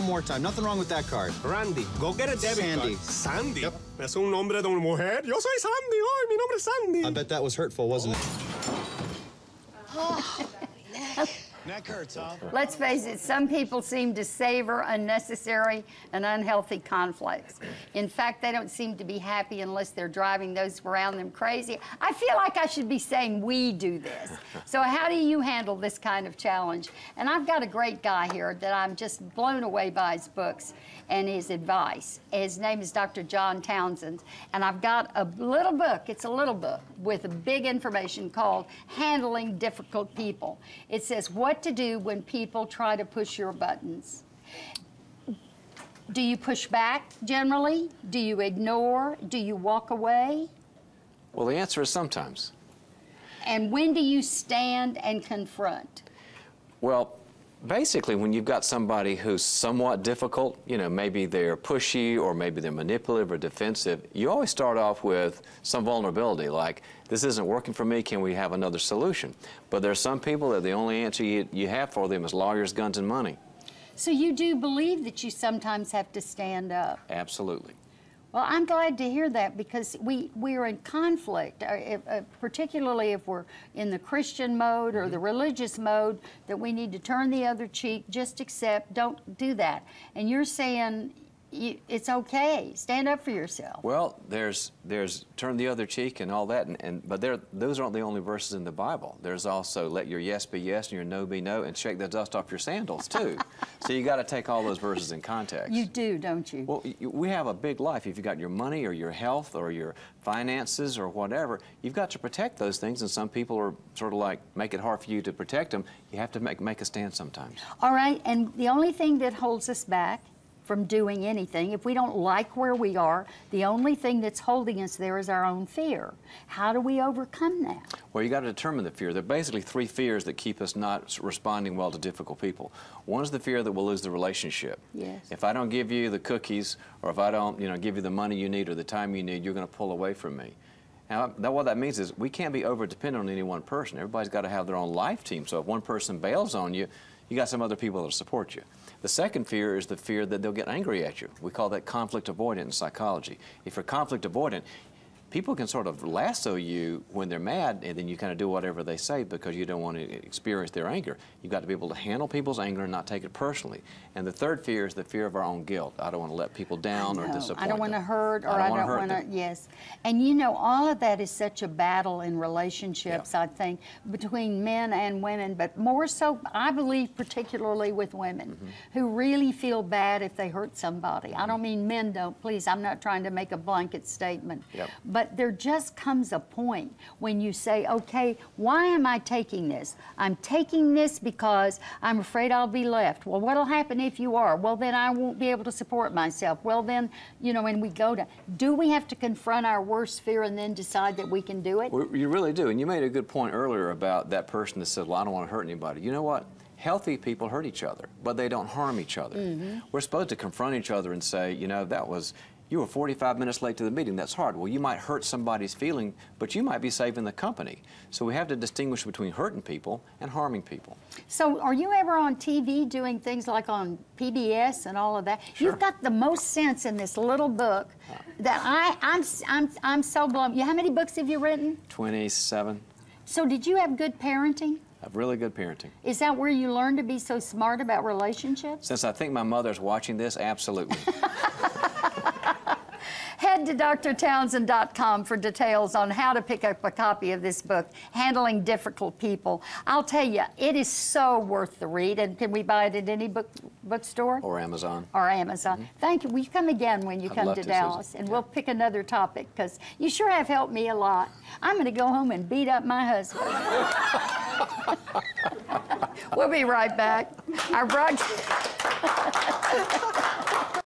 more time. Nothing wrong with that card. Randy, go get a debit Sandy. card. Sandy? Yep. Es un nombre de una mujer. Yo soy Sandy. Ay, mi nombre es Sandy. I bet that was hurtful, wasn't it? Neck hurts, huh? Let's face it, some people seem to savor unnecessary and unhealthy conflicts. In fact, they don't seem to be happy unless they're driving those around them crazy. I feel like I should be saying we do this. So how do you handle this kind of challenge? And I've got a great guy here that I'm just blown away by his books and his advice. His name is Dr. John Townsend, and I've got a little book, it's a little book, with a big information called Handling Difficult People. It says what to do when people try to push your buttons. Do you push back generally? Do you ignore? Do you walk away? Well, the answer is sometimes. And when do you stand and confront? Well, basically, when you've got somebody who's somewhat difficult, you know, maybe they're pushy or maybe they're manipulative or defensive, you always start off with some vulnerability, like, this isn't working for me, can we have another solution? But there's some people that the only answer you have for them is lawyers, guns, and money. So you do believe that you sometimes have to stand up? Absolutely. Well, I'm glad to hear that because we're in conflict, particularly if we're in the Christian mode or the religious mode, that we need to turn the other cheek, just accept, don't do that. And you're saying it's okay, stand up for yourself. Well, there's turn the other cheek and all that, but those aren't the only verses in the Bible. There's also let your yes be yes and your no be no, and shake the dust off your sandals too. So you got to take all those verses in context. You do, don't you? Well, we have a big life. If you've got your money or your health or your finances or whatever, you've got to protect those things, and some people are sort of like, make it hard for you to protect them. You have to make a stand sometimes. All right, and the only thing that holds us back from doing anything, if we don't like where we are, the only thing that's holding us there is our own fear. How do we overcome that? Well, you got to determine the fear. There are basically three fears that keep us not responding well to difficult people. One is the fear that we'll lose the relationship. Yes. If I don't give you the cookies, or if I don't, give you the money you need or the time you need, you're going to pull away from me. Now, what that means is we can't be over-dependent on any one person. Everybody's got to have their own life team. So if one person bails on you, you got some other people that support you. The second fear is the fear that they'll get angry at you. We call that conflict avoidant in psychology. If you're conflict avoidant, people can sort of lasso you when they're mad, and then you kind of do whatever they say because you don't want to experience their anger. You've got to be able to handle people's anger and not take it personally. And the third fear is the fear of our own guilt. I don't want to let people down or disappoint them. I don't want to hurt, or I don't want to, yes. And you know, all of that is such a battle in relationships, I think, between men and women, but more so, I believe, particularly with women who really feel bad if they hurt somebody. I don't mean men don't, please, I'm not trying to make a blanket statement. But there just comes a point when you say, okay, why am I taking this? I'm taking this because I'm afraid I'll be left. Well, what'll happen if you are? Well, then I won't be able to support myself. Well, then, and we go to, do we have to confront our worst fear and then decide that we can do it? Well, you really do. And you made a good point earlier about that person that said, well, I don't want to hurt anybody. You know what? Healthy people hurt each other, but they don't harm each other. We're supposed to confront each other and say, you were 45 minutes late to the meeting. That's hard. Well, you might hurt somebody's feeling, but you might be saving the company. So we have to distinguish between hurting people and harming people. So are you ever on TV doing things like on PBS and all of that? Sure. You've got the most sense in this little book that I'm so blown. How many books have you written? 27. So did you have good parenting? I have really good parenting. Is that where you learned to be so smart about relationships? Since I think my mother's watching this, absolutely. Head to drtownsend.com for details on how to pick up a copy of this book, Handling Difficult People. I'll tell you, it is so worth the read. And can we buy it at any bookstore? Or Amazon. Or Amazon. Thank you. Will you come again when you come to Dallas? And we'll pick another topic, because you sure have helped me a lot. I'm going to go home and beat up my husband. We'll be right back. Our broadcast...